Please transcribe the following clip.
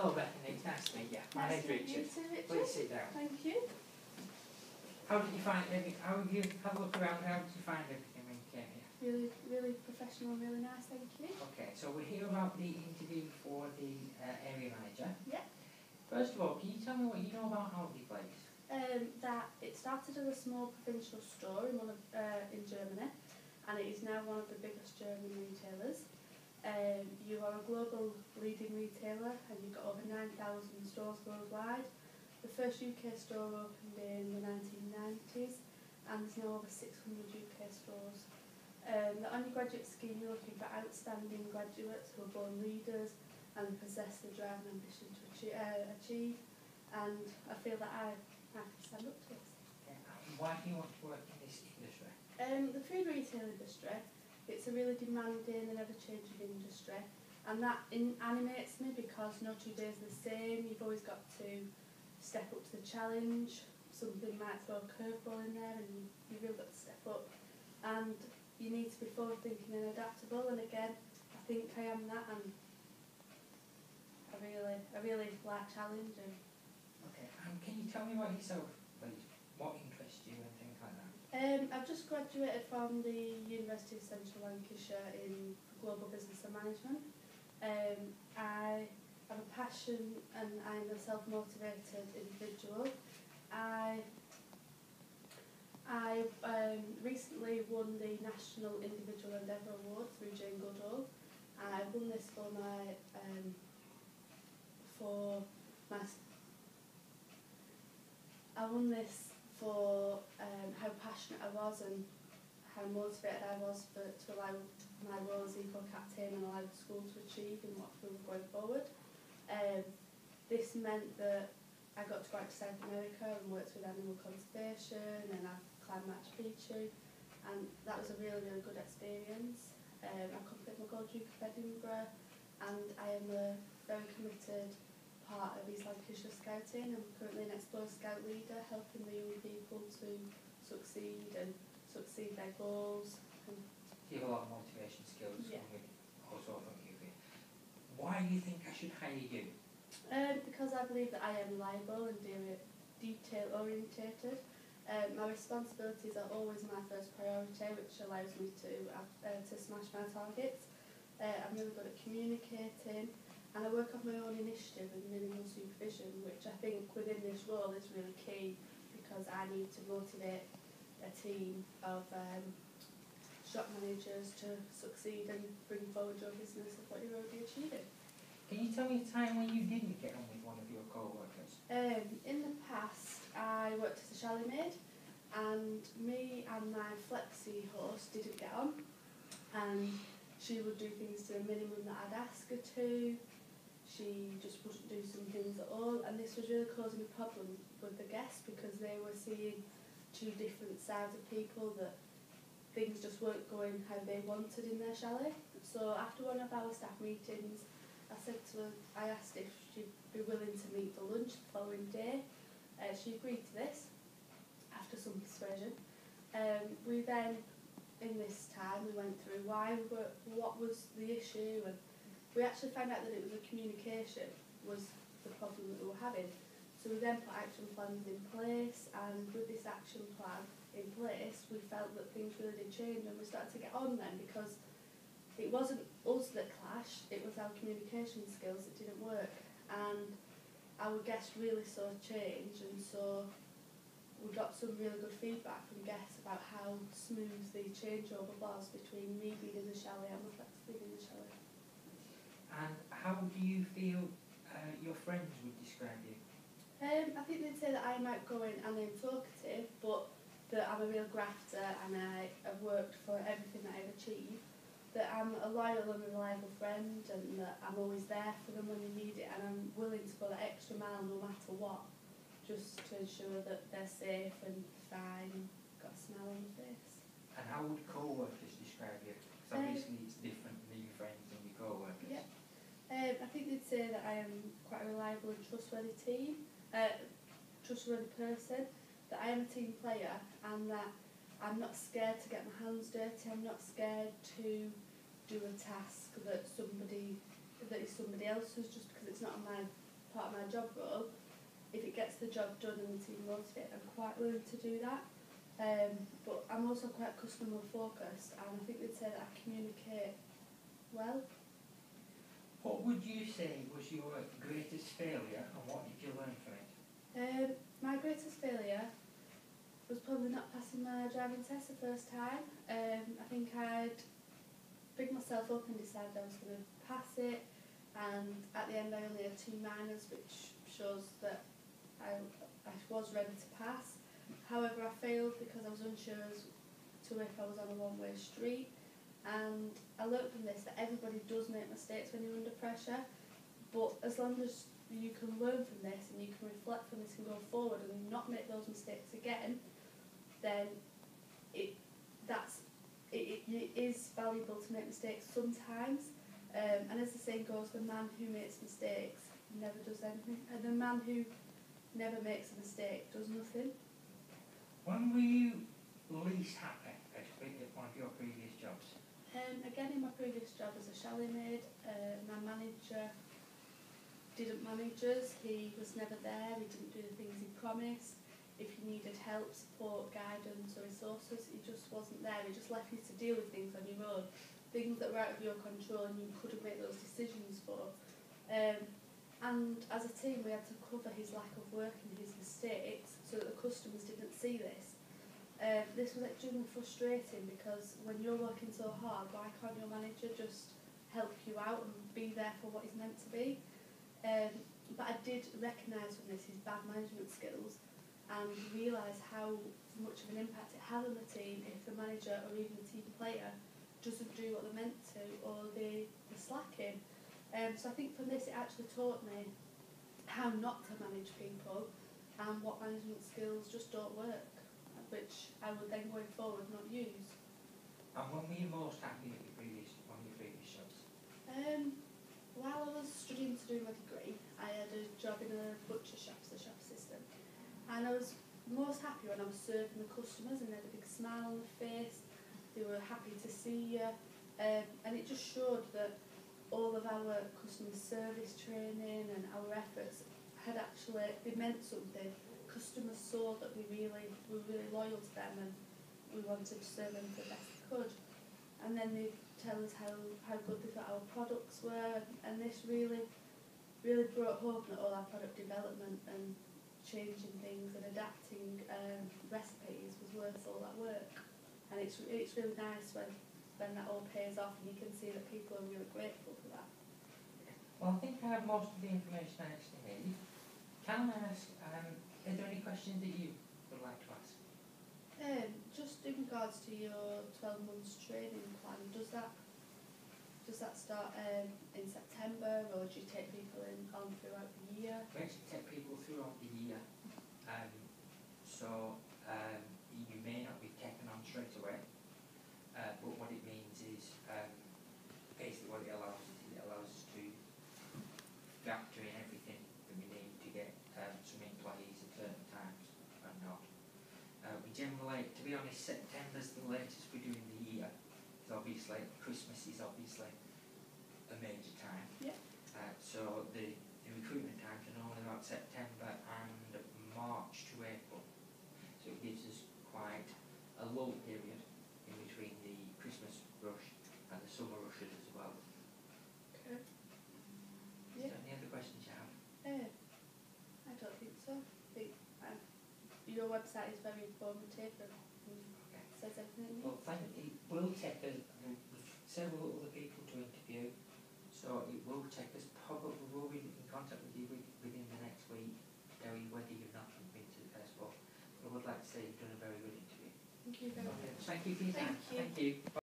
Hello Bethany, it's nice to meet you. My name's Richard. Please sit down. Thank you. How did you find everything? How have you had a look around? How did you find everything when you came here? Really professional, really nice, thank you. Okay, so we're here about the interview for the area manager. Yeah. First of all, can you tell me what you know about Aldi Place? That it started as a small provincial store in Germany, and it is now one of the biggest German retailers. You are a global leading retailer, and you've got over 9,000 stores worldwide. The first UK store opened in the 1990s, and there's now over 600 UK stores. The undergraduate scheme, you're looking for outstanding graduates who are born leaders and possess the drive and ambition to achieve, and I feel that I can stand up to this. Okay. Why do you want to work in this industry? The food retail industry, it's a really demanding and ever-changing industry, and that animates me because no 2 days are the same. You've always got to step up to the challenge. Something might throw a curveball in there, and you've really got to step up. And you need to be forward-thinking and adaptable. And again, I think I am that, and I really like challenging. Okay, and can you tell me about yourself, please? What interests you and things like that? I've just graduated from the University of Central Lancashire in Global Business and Management. I have a passion and I'm a self-motivated individual. I recently won the National Individual Endeavour Award through Jane Goodall. I won this for how passionate I was and how motivated I was to allow my role as equal captain and allow the school to achieve in what we were going forward. This meant that I got to go out to South America and worked with animal conservation, and I climbed Machu Picchu, and that was a really good experience. I completed my Gold Duke of Edinburgh, and I am a very committed part of East Lancashire Scouting. I'm currently an Explore Scout leader, helping the young people to succeed their goals. You have a lot of motivation skills. Yeah. Also from you. Why do you think I should hire you? Because I believe that I am reliable and detail orientated. My responsibilities are always my first priority, which allows me to smash my targets. I'm really good at communicating, and I work off my own initiative with minimal supervision, which I think within this role is really key, because I need to motivate a team of shop managers to succeed and bring forward your business of what you're already achieving. Can you tell me a time when you didn't get on with one of your co-workers? In the past, I worked as a chalet maid, and me and my flexi horse didn't get on, and she would do things to the minimum that I'd ask her to. She just wouldn't do some things at all, and this was really causing a problem with the guests, because they were seeing two different sides of people, that things just weren't going how they wanted in their chalet. So after one of our staff meetings, I asked if she'd be willing to meet for lunch the following day. She agreed to this after some persuasion. We then, in this time, we went through what was the issue, and we actually found out that it was communication was the problem that we were having. So we then put action plans in place, and with this action plan in place, we felt that things really did change, and we started to get on then, because it wasn't us that clashed, it was our communication skills that didn't work, and our guests really saw change, and so we got some really good feedback from guests about how smooth the changeover was between me being in the chalet and my flex being in the chalet. And how do you feel your friends would describe you? I think they'd say that I'm outgoing and I'm talkative, but that I'm a real grafter, and I have worked for everything that I've achieved. That I'm a loyal and reliable friend, and that I'm always there for them when they need it, and I'm willing to go that extra mile no matter what, just to ensure that they're safe and fine and got a smile on their face. And how would co-workers describe you? Because obviously it's different than your friends and your co-workers. Yeah. I think they'd say that I am quite a reliable and trustworthy person, that I am a team player, and that I'm not scared to get my hands dirty. I'm not scared to do a task that is somebody else's, just because it's not on my part of my job role, if it gets the job done and the team motivated, I'm quite willing to do that. But I'm also quite customer focused, and I think they'd say that I communicate well. What would you say was your greatest failure, and what did you learn from it? My greatest failure was probably not passing my driving test the first time. I think I'd picked myself up and decided I was going to pass it, and at the end I only had 2 minors, which shows that I was ready to pass. However, I failed because I was unsure as to if I was on a one-way street, and I learned from this that everybody does make mistakes when you're under pressure, but as long as you can learn from this and you can reflect from this and go forward and not make those mistakes again, then it is valuable to make mistakes sometimes. And as the saying goes, the man who makes mistakes never does anything, and the man who never makes a mistake does nothing. When were you least happy at one of your previous jobs? Again, in my previous job as a chalet maid, my manager didn't manage us. He was never there. He didn't do the things he promised. If you needed help, support, guidance or resources, he just wasn't there. He just left you to deal with things on your own, things that were out of your control and you couldn't make those decisions for. And as a team, we had to cover his lack of work and his mistakes so that the customers didn't see this. This was extremely frustrating because when you're working so hard, why can't your manager just help you out and be there for what he's meant to be? But I did recognise from this his bad management skills and realise how much of an impact it had on the team if the manager or even the team player doesn't do what they're meant to, or they're slacking. So I think from this it actually taught me how not to manage people and what management skills just don't work, which I would then going forward not use. And when were you most happy with one of your previous jobs? While I was studying to do my degree, I had a job in a butcher shop as a shop assistant, and I was most happy when I was serving the customers and they had a big smile on their face. They were happy to see you, and it just showed that all of our customer service training and our efforts had actually, they meant something. Customers saw that we were really loyal to them and we wanted to serve them the best we could. And then they tell us how good they thought our products were, and this really brought home that all our product development and changing things and adapting recipes was worth all that work. And it's really nice when that all pays off and you can see that people are really grateful for that. Well, I think I have most of the information I actually need. Can I ask, are there any questions that you would like to ask? Just in regards to your 12 months training plan, does that start in September, or do you take people on throughout the year? We actually take people throughout the year, so you may not be taken on straight away, but what it means is basically what it allows us to factor in everything that we need to get some employees at certain times and not. We generally, to be honest, September's the latest we do in the year. Because obviously Christmas is obviously a major time. Yeah. So the recruitment times are normally about September and March to April. So it gives us quite a lull period in between the Christmas rush and the summer rushes as well. Okay. Is there any other questions you have? I don't think so. Your website is very informative and says everything. Well, thank you. It will take us several other people to interview, so it will take us probably, we'll be in contact with you within the next week, tell you whether you've not been to the test. But I would like to say you've done a very good interview. Thank you very much. Thank you for your time. Thank you. Thank you.